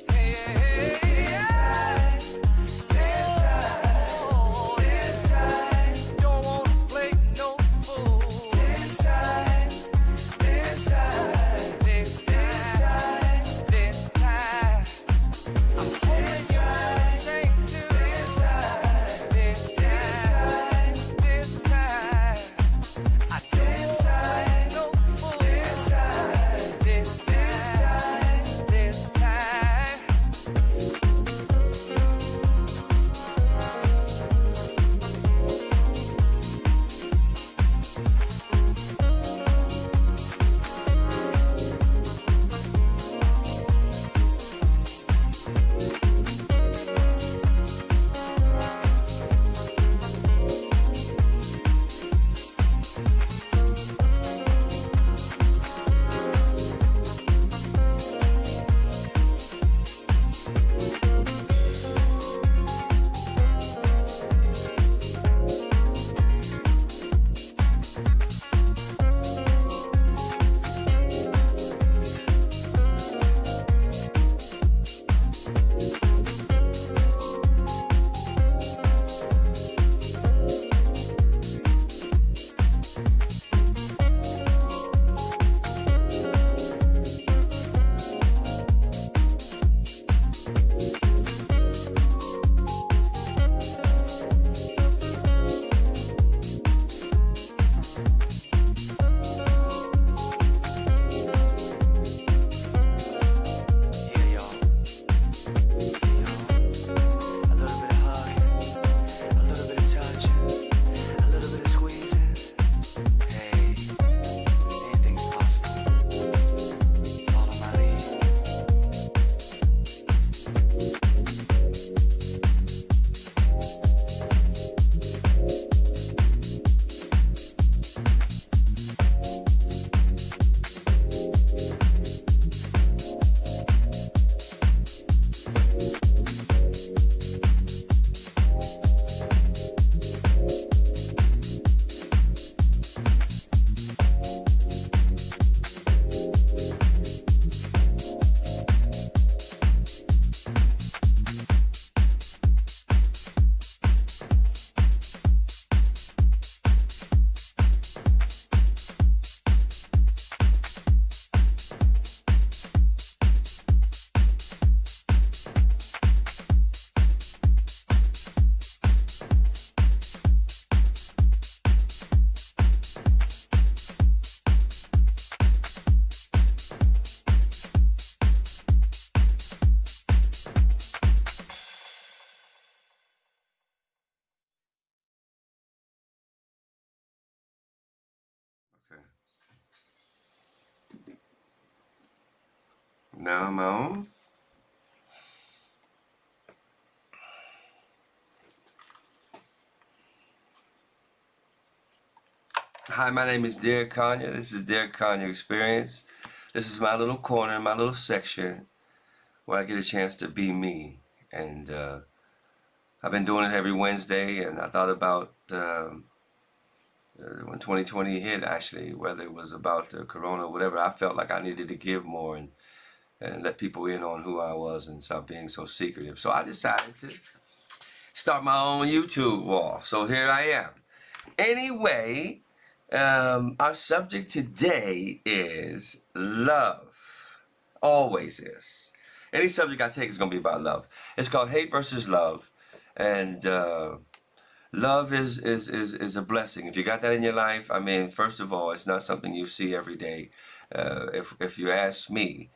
Hey, hey, hey. Now I'm on. Hi, my name is Derek Conyer. This is Derek Conyer Experience. This is my little corner, my little section where I get a chance to be me. And I've been doing it every Wednesday, and I thought about when 2020 hit, actually, whether it was about the corona or whatever, I felt like I needed to give more and let people in on who I was and stop being so secretive. So I decided to start my own YouTube wall. So here I am. Anyway, our subject today is love. Always is. Any subject I take is going to be about love. It's called Hate versus Love. And love is a blessing. If you got that in your life, I mean, first of all, it's not something you see every day. If you ask me,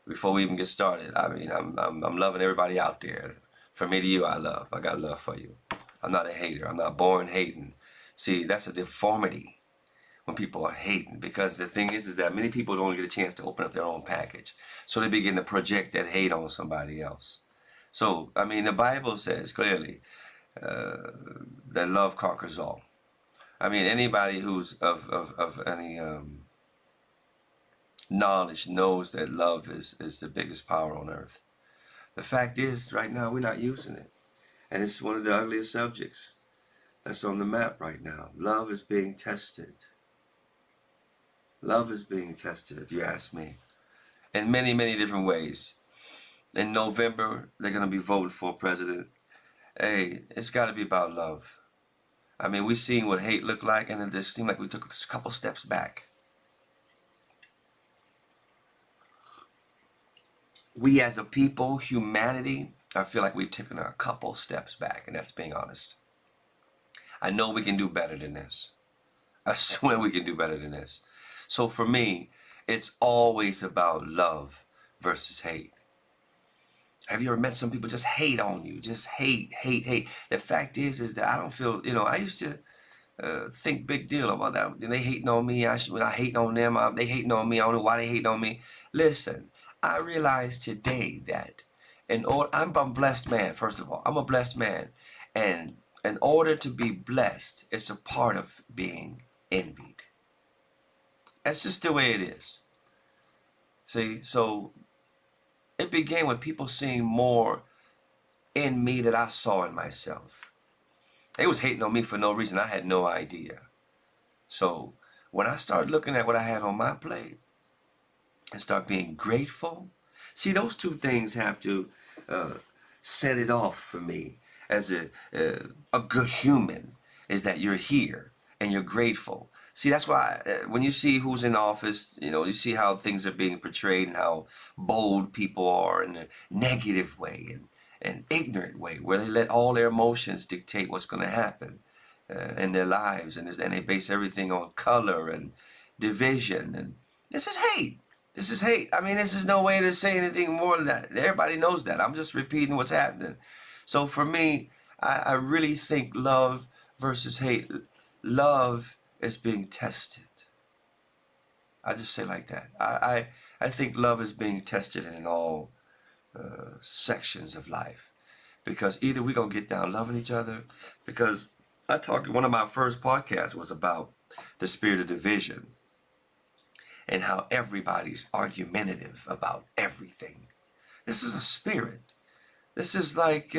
before we even get started, I mean, I'm loving everybody out there. From me to you, I got love for you. I'm not a hater. I'm not born hating. See, that's a deformity when people are hating, because the thing is that many people don't get a chance to open up their own package. So they begin to project that hate on somebody else. So, I mean, the Bible says clearly that love conquers all. I mean, anybody who's of any knowledge knows that love is the biggest power on earth. The fact is, right now, we're not using it. And it's one of the ugliest subjects that's on the map right now. Love is being tested. Love is being tested, if you ask me, in many, many different ways. In November, they're going to be voting for president. Hey, it's got to be about love. I mean, we've seen what hate looked like, and it just seemed like we took a couple steps back. We as a people, humanity, I feel like we've taken a couple steps back, and that's being honest. I know we can do better than this. I swear we can do better than this. So for me, it's always about love versus hate. Have you ever met some people just hate on you? Just hate, hate, hate. The fact is that I don't feel, I used to think big deal about that. They hating on me. I hating on them. They hating on me. I don't know why they hating on me. Listen, I realize today that I'm a blessed man, first of all. I'm a blessed man. And in order to be blessed, it's a part of being envied. That's just the way it is. See, so it began with people seeing more in me that I saw in myself. They was hating on me for no reason. I had no idea. So when I started looking at what I had on my plate and start being grateful, see, those two things have to set it off for me as a good human, is that you're here and you're grateful. See, that's why when you see who's in office, you see how things are being portrayed and how bold people are in a negative way and an ignorant way, where they let all their emotions dictate what's going to happen in their lives, and they base everything on color and division. And this is hate. This is hate. I mean, this is no way to say anything more than that. Everybody knows that. I'm just repeating what's happening. So for me, I really think love versus hate. Love is being tested. I just say like that. I think love is being tested in all sections of life, because either we're going to get down loving each other, because one of my first podcasts was about the spirit of division and how everybody's argumentative about everything. This is a spirit. This is like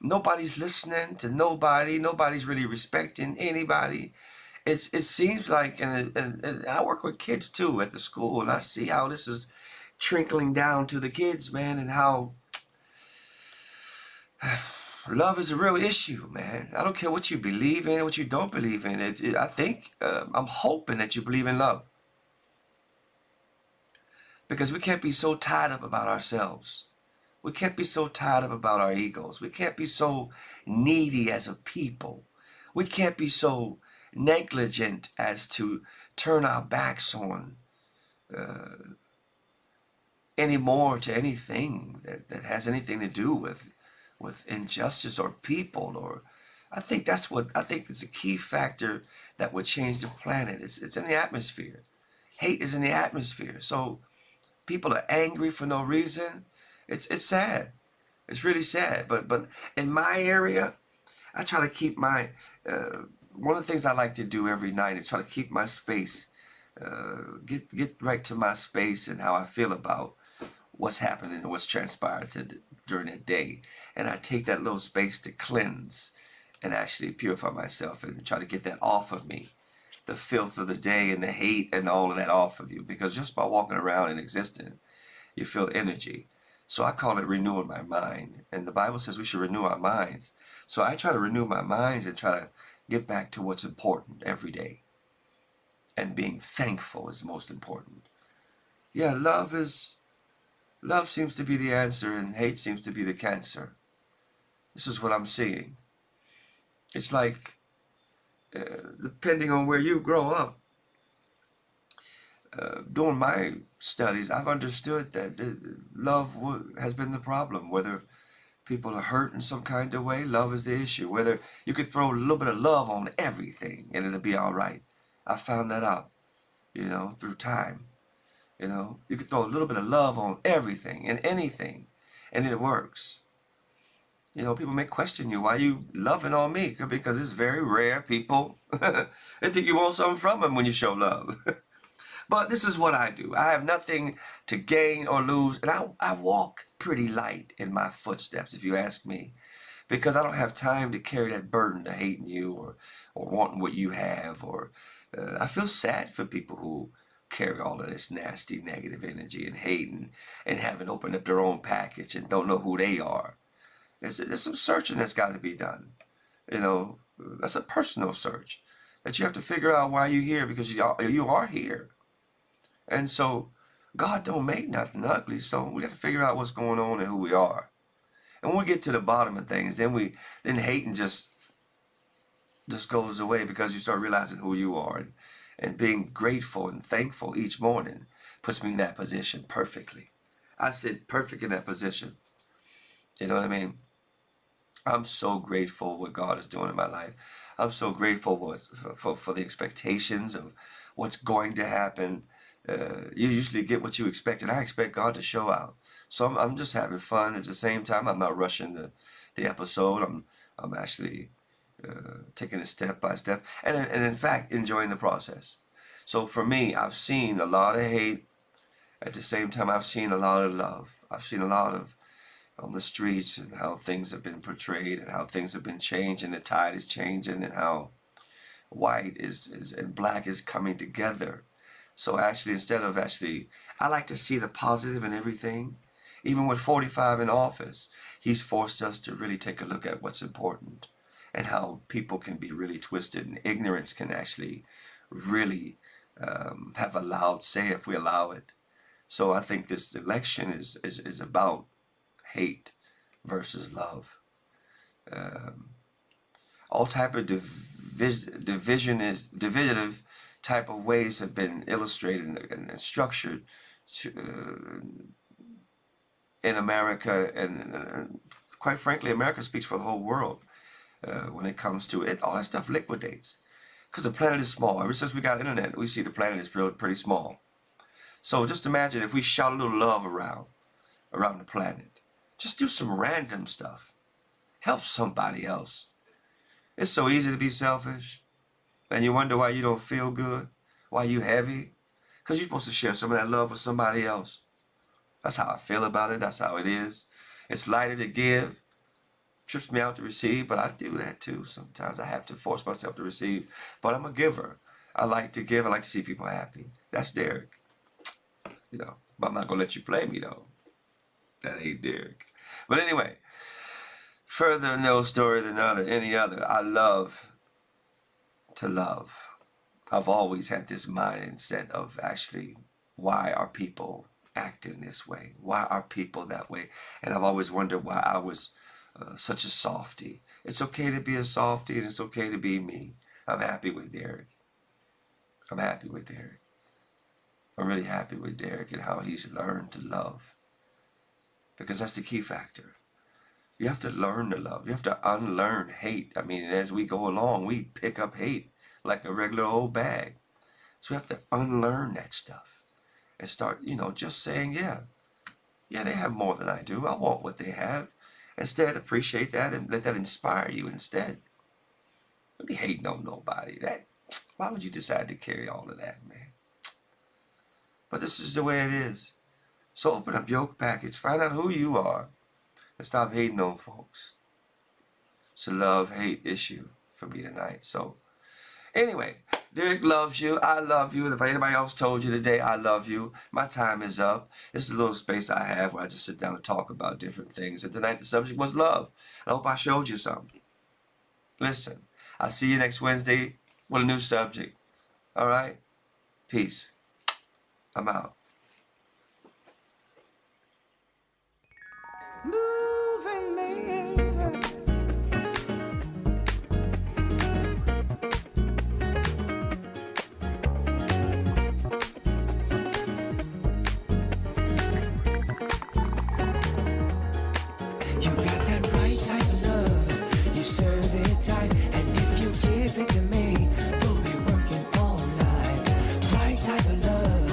nobody's listening to nobody. Nobody's really respecting anybody. It seems like, and I work with kids too at the school, and I see how this is trickling down to the kids, man, and how love is a real issue, man. I don't care what you believe in, what you don't believe in. I think, I'm hoping that you believe in love, because we can't be so tied up about ourselves. We can't be so tied up about our egos. We can't be so needy as a people. We can't be so negligent as to turn our backs on anymore to anything that has anything to do with injustice or people. Or I think it's a key factor that would change the planet. It's in the atmosphere. Hate is in the atmosphere. So people are angry for no reason. It's sad. It's really sad. But in my area, I try to keep my one of the things I like to do every night is try to keep my space, get right to my space and how I feel about what's happening and what's transpired during that day. And I take that little space to cleanse and actually purify myself and try to get that off of me. The filth of the day and the hate and all of that off of you. Because just by walking around and existing, you feel energy. So I call it renewing my mind. And the Bible says we should renew our minds. So I try to renew my minds and try to get back to what's important every day. And being thankful is most important. Yeah, love seems to be the answer and hate seems to be the cancer. This is what I'm seeing. It's like, depending on where you grow up, during my studies, I've understood that love has been the problem. Whether people are hurt in some kind of way, love is the issue. Whether you could throw a little bit of love on everything and it'll be all right. I found that out, through time. You could throw a little bit of love on everything and anything, and it works. People may question you, why you loving on me? Because it's very rare people, they think you want something from them when you show love. But this is what I do. I have nothing to gain or lose, and I walk pretty light in my footsteps, if you ask me, because I don't have time to carry that burden to hating you or wanting what you have. Or I feel sad for people who carry all of this nasty negative energy and hating and haven't opened up their own package and don't know who they are. There's some searching that's got to be done. That's a personal search that you have to figure out why you're here, because you are here. And so God don't make nothing ugly, so we got to figure out what's going on and who we are. And when we get to the bottom of things, then hating just goes away, because you start realizing who you are, and being grateful and thankful each morning puts me in that position perfectly. I sit perfect in that position. You know what I mean? I'm so grateful what God is doing in my life. I'm so grateful for the expectations of what's going to happen. You usually get what you expect, and I expect God to show out. So I'm just having fun. At the same time, I'm not rushing the episode. I'm actually taking it step by step, and in fact enjoying the process. So for me, I've seen a lot of hate. At the same time, I've seen a lot of love. I've seen a lot of on the streets and how things have been portrayed and how things have been changing. The tide is changing, and how white is and black is coming together. So actually, I like to see the positive in everything. Even with 45 in office, he's forced us to really take a look at what's important and how people can be really twisted, and ignorance can actually really have a loud say if we allow it. So I think this election is about hate versus love. All type of divisionist type of ways have been illustrated and structured in America, and quite frankly, America speaks for the whole world when it comes to it. All that stuff liquidates, because the planet is small. Ever since we got internet, we see the planet is pretty small. So just imagine if we shout a little love around the planet. Just do some random stuff. Help somebody else. It's so easy to be selfish, and you wonder why you don't feel good, why you heavy, because you're supposed to share some of that love with somebody else. That's how I feel about it. That's how it is. It's lighter to give, trips me out to receive, but I do that too. Sometimes I have to force myself to receive, but I'm a giver. I like to give. I like to see people happy. That's Derek. But I'm not going to let you play me, though. That ain't Derek. But anyway, further no story than any other. I love to love. I've always had this mindset of actually, why are people acting this way? Why are people that way? And I've always wondered why I was such a softie. It's okay to be a softie, and it's okay to be me. I'm happy with Derek. I'm happy with Derek. I'm really happy with Derek and how he's learned to love. Because that's the key factor. You have to learn to love. You have to unlearn hate. I mean, as we go along, we pick up hate like a regular old bag. So we have to unlearn that stuff. and start, just saying, yeah, they have more than I do. I want what they have. Instead, appreciate that and let that inspire you instead. Don't be hating on nobody. Why would you decide to carry all of that, man? But this is the way it is. So open up your package. Find out who you are. And stop hating on folks. It's a love-hate issue for me tonight. So, anyway, Derek loves you. I love you. And if anybody else told you today, I love you. My time is up. This is a little space I have where I just sit down and talk about different things. And tonight the subject was love. I hope I showed you something. Listen, I'll see you next Wednesday with a new subject. All right? Peace. I'm out. Moving me. You got that right type of love. You serve it tight, and if you give it to me, we'll be working all night. Right type of love.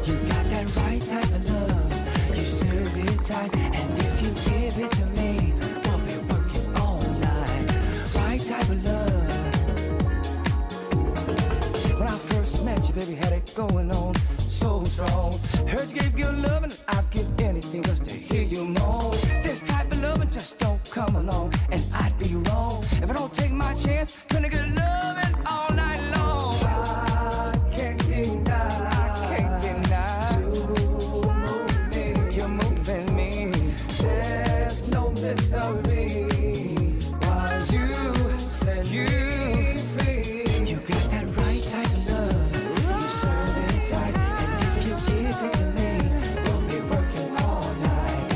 You got that right type of love. You serve it tight, and if you give it to me, we'll be working all night. Right type of love. When I first met you, baby, had it going on so strong. Heard you gave good love, and I'd give anything just to hear you moan. This type of loving just don't come along, and I'd be wrong if I don't take my chance. Gonna get loving all night long. I can't deny. You're moving me. There's no mystery. While you said you got that right type of love. You serve it tight, and if you give it to me, we'll be working all night.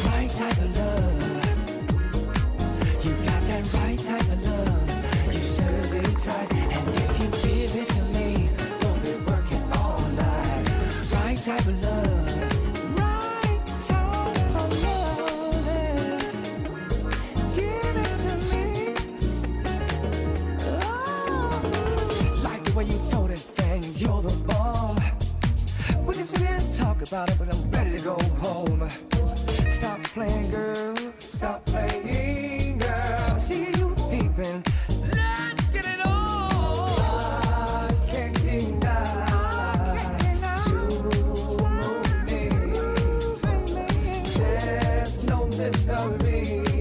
Right type of love. You got that right type of love. You serve it tight, and if you give it to me, we'll be working all night. Right type of love. Right type of love. Give it to me. Oh. Like the way you throw that thing, you're the bomb. We can sit here and talk about it, but I'm ready to go home. Stop playing, girl. Stop playing, girl. See you peeping. Let's get it on. I can't deny. You move me. There's no mystery.